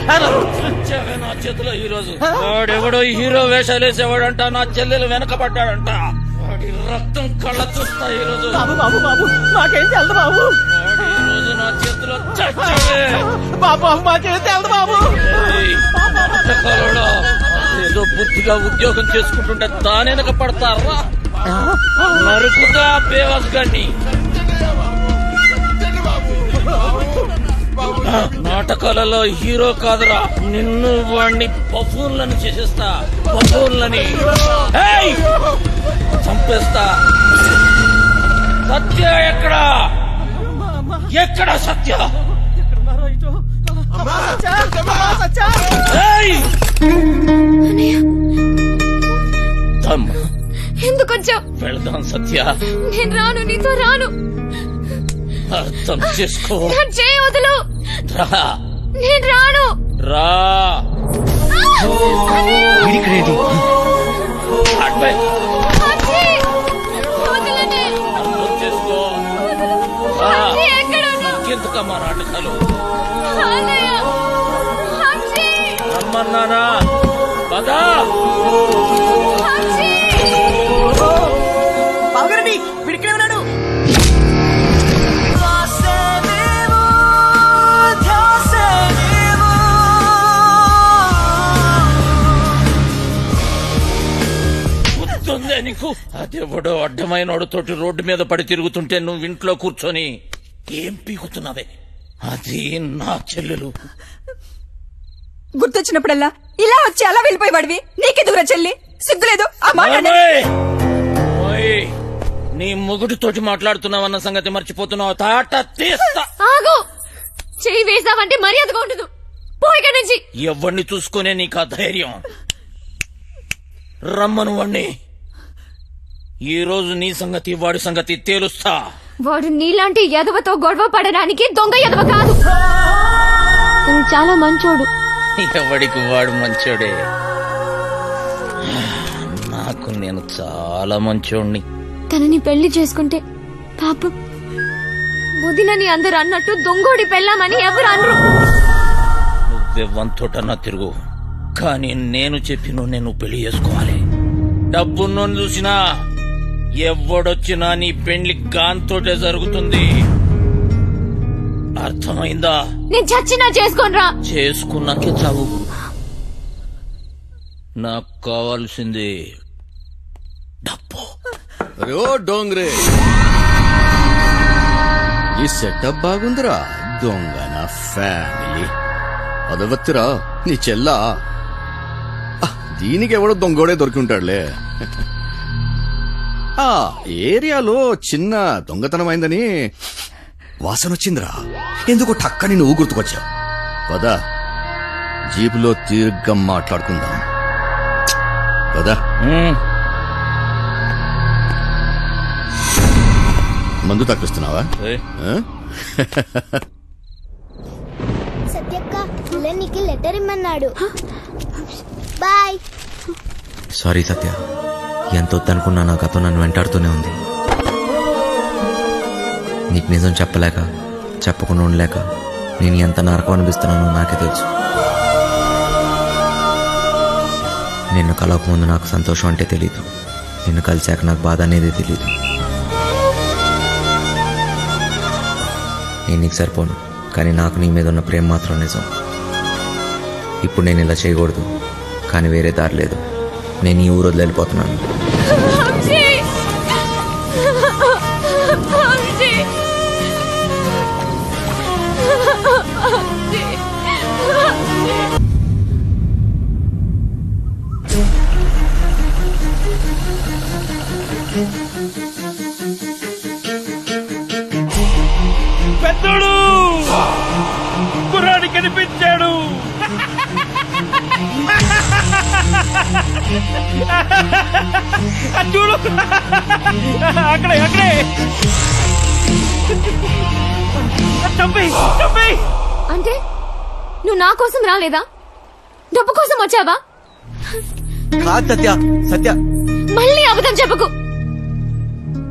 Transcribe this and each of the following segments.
నా చేతిలో ఈ రోజు వాడెవడో హీరో వేషాలు వేసేవాడంట, నా చెల్లెలు వెనకబడ్డాడంట. వాడి రక్తం కళ్ళ చూస్తా ఈ రోజు. బాబు బాబు బాబు మాకేం తెలదు బాబు. ఈ రోజు నా చేతిలో చచ్చాడే. బాబు మాకేం తెలదు బాబు. ఏదో బుద్ధిగా ఉద్యోగం చేసుకుంటుంటే దాని వెనక పడతారా? నరుకుతా బేవస్ గాన్ని. నాటకాలలో హీరో కాదురా, నిన్ను వాణ్ణి బఫూన్లను చేసేస్తా. బఫూన్లని చంపేస్తా. సత్య ఎక్కడా? ఎక్కడ సత్య? ఎందుకు వచ్చావు? వెళ్దాం సత్య. నేను రాను, నీతో రాను. అర్థం చేసుకో. వదులు. నేను రాను. రా. ఎందుకమ్మా నాటకాలు? రమ్మన్నానా? పదా. బావగారండి పిడికినే ఉన్నాడు. గుర్తుందే నీకు? అదెవడో అడ్డమైనోడుతోటి రోడ్డు మీద పడి తిరుగుతుంటే నువ్వు ఇంట్లో కూర్చొని ఏం పీకుతున్నావే? అది నా చెల్లెలు. గుర్తొచ్చినప్పుడల్లా ఇలా వచ్చి అలా వెళ్ళిపోయేవాడివి. నీకెదుగురా చెల్లి? సిగ్గులేదు? నీ మొగుడితోటి మాట్లాడుతున్నావన్న సంగతి మర్చిపోతున్నావు. తాట తీస్తా. ఆగు. చెయ్యి వేసావంటే మర్యాదగా ఉండదు. పోయిక నుంచి. ఎవరిని చూసుకునే నీకు ఆ ధైర్యం? రమ్మను వాణ్ణి. ఈ రోజు నీ సంగతి వాడి సంగతి తేలుస్తా. వాడు నీలాంటి ఎదవతో గొడవ పడడానికి దొంగ ఎదవ కాదు. చాలా మంచోడు. ఎవడికి వాడు మంచోడే. నాకు నేను చాలా మంచోడిని. తనని పెళ్లి చేసుకుంటే పాపం వదినని అందరు అన్నట్టు దొంగోడి పెళ్ళామని ఎవరు అనరు. నువ్వెవ్వంతోటన్నా తిరుగు, కానీ నేను చెప్పిన నేను పెళ్లి చేసుకోవాలి. డబ్బున్నోని చూసినా ఎవడొచ్చినా నీ పెళ్లి గాంతోటే జరుగుతుంది. అర్థమైందా? నేను చచ్చినా చేసుకోనరా. చేసుకున్నాకే చావు. నాకు కావాల్సింది డబ్బు. డోంగ్రే, ఈ సెటప్ బాగుందిరా. దొంగ నా ఫ్యామిలీ అదవత్తిరా నీ చెల్లా. దీనికి ఎవడో దొంగోడే దొరికి ఉంటాడులే. ఆ ఏరియాలో చిన్న దొంగతనమైందని వాసన వచ్చిందిరా. ఎందుకో టక్కని నువ్వు గుర్తుకొచ్చావు. పదా జీపులో తీర్ఘం మాట్లాడుకుందాం. పదా. మందు తగ్గిస్తున్నావా? సత్యక్క నీకు లెటర్ ఇమ్మన్నాడు. బాయ్. సారీ సత్య, ఎంత వద్దనుకున్నా నా గతం నన్ను వెంటాడుతూనే ఉంది. నీకు నిజం చెప్పలేక, చెప్పకుండా ఉండలేక నేను ఎంత నరకం అనిపిస్తున్నానో నాకే తెలుసు. నిన్ను కలవకముందు నాకు సంతోషం అంటే తెలీదు, నిన్ను కలిశాక నాకు బాధ అనేది తెలీదు. నేను నీకు సరిపోను, కానీ నాకు నీ మీద ఉన్న ప్రేమ మాత్రం నిజం. ఇప్పుడు నేను ఇలా చేయకూడదు, కానీ వేరే దారి లేదు. నేను ఈ ఊరు వదిలి వెళ్ళిపోతున్నాను. పెద్దోడు కుర్రాడి కనిపించాడు. చూడు అక్కడే అక్కడే. అంటే నువ్వు నా కోసం రాలేదా? డబ్బు కోసం వచ్చావా? సత్య సత్య మళ్ళీ అబద్ధం చెప్పకు.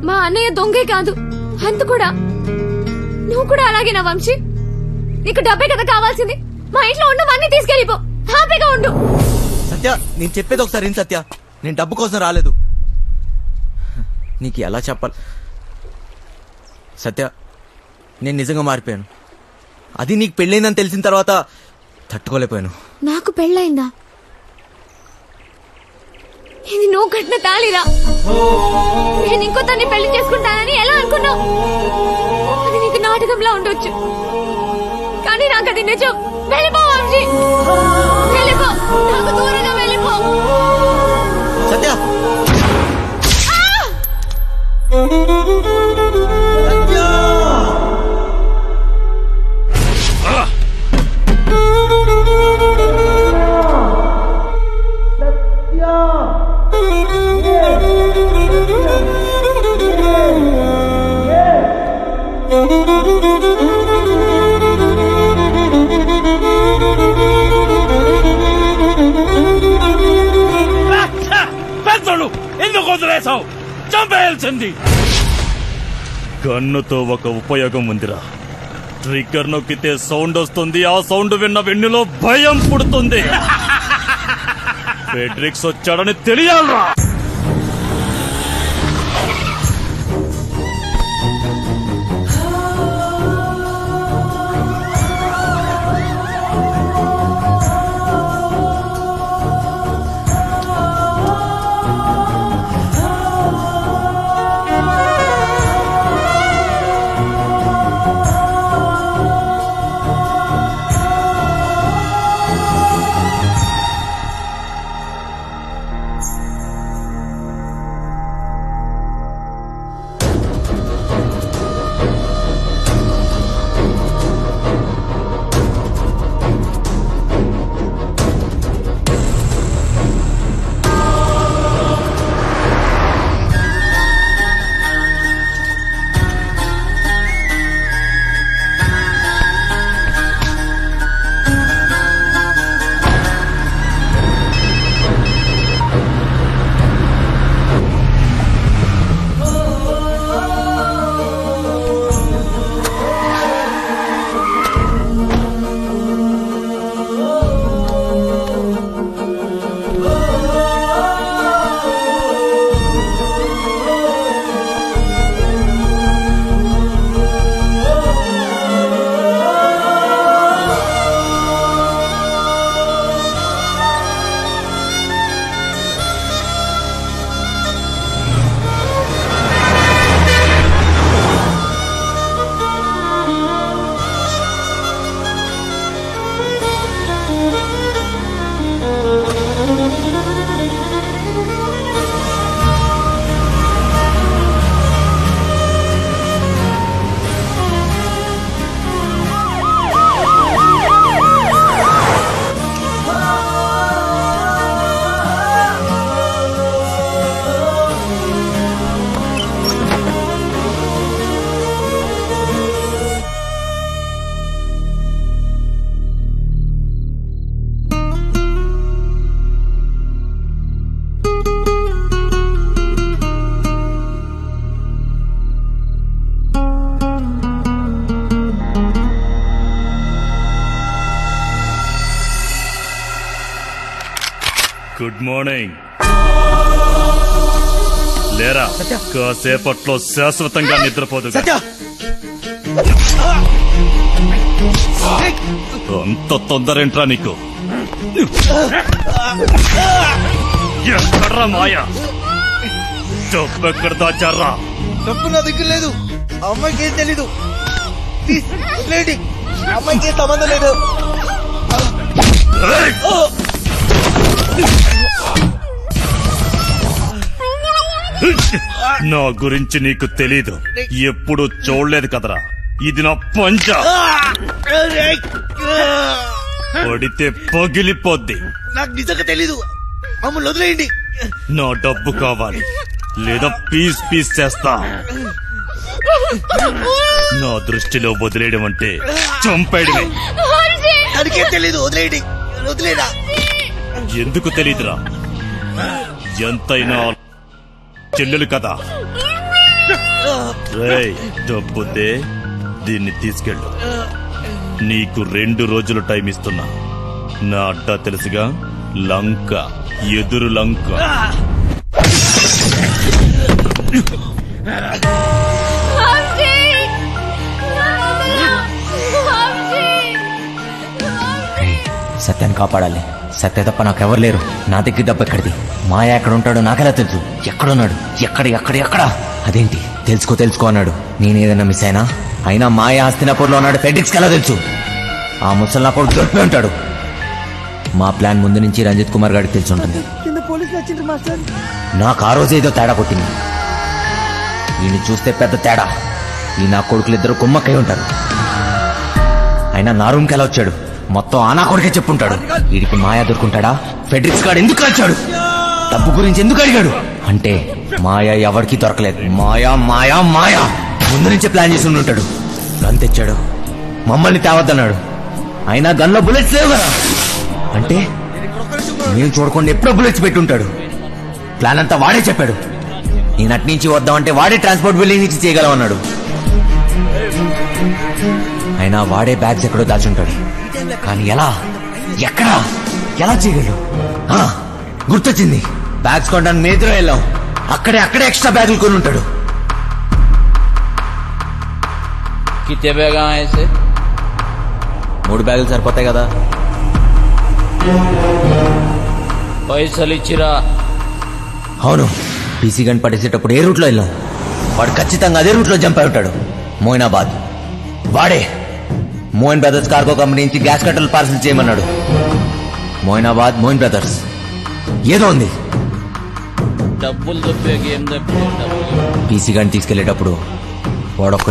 మా అన్నయ్య దొంగే కాదు, అంత కూడా. నువ్వు కూడా అలాగే నా వంశీ. నీకు డబ్బే కదా కావాల్సింది. మా ఇంట్లో ఉన్నవన్నీ తీసుకెళ్ళిపో. హ్యాపీగా ఉండు. సత్య, నేను చెప్పేది ఒకసారి ఏం సత్య, నేను డబ్బు కోసం రాలేదు. నీకు ఎలా చెప్పాలి సత్య, నేను నిజంగా మారిపోయాను. అది నీకు పెళ్ళైందని తెలిసిన తర్వాత తట్టుకోలేకపోయాను. నాకు పెళ్ళైందా? ఇది నువ్వు కట్టిన తాళిరా. నేను ఇంకో తన్ని పెళ్లి చేసుకుంటానని ఎలా అనుకున్నావు? అది నీకు నాటకంలా ఉండొచ్చు, కానీ నాకు అది నిజం. వెళ్ళిపో వంశీ, వెళ్ళిపో. నాకు దూరంగా వెళ్ళిపో. సత్య, పెద్దలు ఎందుకు వదిలేసావు? చంపేయాల్సింది. గన్నుతో ఒక ఉపయోగం ఉందిరా. ట్రిగ్గర్ నొక్కితే సౌండ్ వస్తుంది. ఆ సౌండ్ విన్న వెన్నులో భయం పుడుతుంది. ఫెడ్రిక్స్ వచ్చాడని తెలియాలరా. Good morning. లేరా, కాసేపట్లో శాశ్వతంగా నిద్రపోదు. అంత తొందరేంట్రా నీకు? ఎక్కడ్రా మాయా? డబ్బెక్కడ దాచారా? డబ్బు నా దగ్గర లేదు. అమ్మాయికి ఏం తెలీదు. అమ్మాయికి ఏం సంబంధం లేదు. నా గురించి నీకు తెలీదు. ఎప్పుడు చూడలేదు కదరా. ఇది నా పంచ. పడితే పగిలిపోద్ది. నాకు నిజంగా తెలీదు. మమ్మల్ని వదిలేయండి. నా డబ్బు కావాలి, లేదా పీస్ పీస్ చేస్తా. నా దృష్టిలో వదిలేయడం అంటే చంపేయడమే. దానికేం తెలీదు. వదిలేయండి. వదిలేరా. ఎందుకు తెలీదురా? ఎంతైనా చెల్లెలు కదా. రేయ్, డబ్బుతే దీన్ని తీసుకెళ్ళు. నీకు 2 రోజులు టైం ఇస్తున్నా. నా అడ్డా తెలుసుగా, లంక, ఎదురు లంక. సత్యాన్ని కాపాడాలి. సత్య తప్ప నాకెవరు లేరు. నా దగ్గర డబ్బు ఎక్కడిది? మాయ ఎక్కడ ఉంటాడో నాకెలా తెలుసు? ఎక్కడున్నాడు? ఎక్కడ? అదేంటి తెలుసుకో అన్నాడు. నేనేదన్నా మిస్ అయినా మాయ హస్తినాపూర్లో ఉన్నాడు. ఫెడ్రిక్స్కి ఎలా తెలుసు? ఆ ముసలి నా కొడుకు దొరికిపోయి ఉంటాడు. మా ప్లాన్ ముందు నుంచి రంజిత్ కుమార్ గారికి తెలిసి ఉంటుంది. నాకు ఆ రోజు ఏదో తేడా కొట్టింది. ఈయన చూస్తే పెద్ద తేడా. ఈ నా కొడుకులు ఇద్దరు కుమ్మక్కై ఉంటారు. అయినా నా రూమ్కి ఎలా వచ్చాడు? మొత్తం ఆ నా కొడుకే చెప్పుంటాడు. వీడికి మాయా దొరుకుంటాడా? ఫెడ్రిక్స్ గాడు ఎందుకు వచ్చాడు? డబ్బు గురించి ఎందుకు అడిగాడు? అంటే మాయా ఎవరికి దొరకలేదు. మాయా ముందు నుంచే ప్లాన్ చేసి ఉంటాడు. గన్ తెచ్చాడు, మమ్మల్ని తేవద్దన్నాడు. అయినా గన్లో బుల్లెట్స్ లేవు కదా. అంటే మేము చూడకుండా ఎప్పుడో బుల్లెట్స్ పెట్టుంటాడు. ప్లాన్ అంతా వాడే చెప్పాడు. నేను అట్నుంచి వద్దామంటే వాడే ట్రాన్స్పోర్ట్ బిల్డింగ్ నుంచి చేయగలమన్నాడు. అయినా వాడే బ్యాగ్స్ ఎక్కడో దాచుంటాడు. కానీ ఎలా చేయగలరు? గుర్తొచ్చింది. బ్యాగ్స్ కొనడానికి మేద్రో వెళ్ళాం. అక్కడే ఎక్స్ట్రా బ్యాగులు కొని ఉంటాడు. कितने बैग आए ऐसे? 3 బ్యాగులు సరిపోతాయి కదా. పైసలు ఇచ్చిరా? అవును. పీసీ గన్ పట్టేసేటప్పుడు ఏ రూట్లో వెళ్ళాం? వాడు ఖచ్చితంగా అదే రూట్లో జంప్ అయి ఉంటాడు. మోయినాబాద్. వాడే మోయిన్ బ్రదర్స్ కార్గో కంపెనీ నుంచి గ్యాస్ కట్టలు పార్సల్ చేయమన్నాడు. మోయినాబాద్, మోయిన్ బ్రదర్స్ ఏదో ఉంది. డబ్బులు తప్పే గేమ్ తప్పే. PC gun తీసుకెళ్లేటప్పుడు వాడొక్క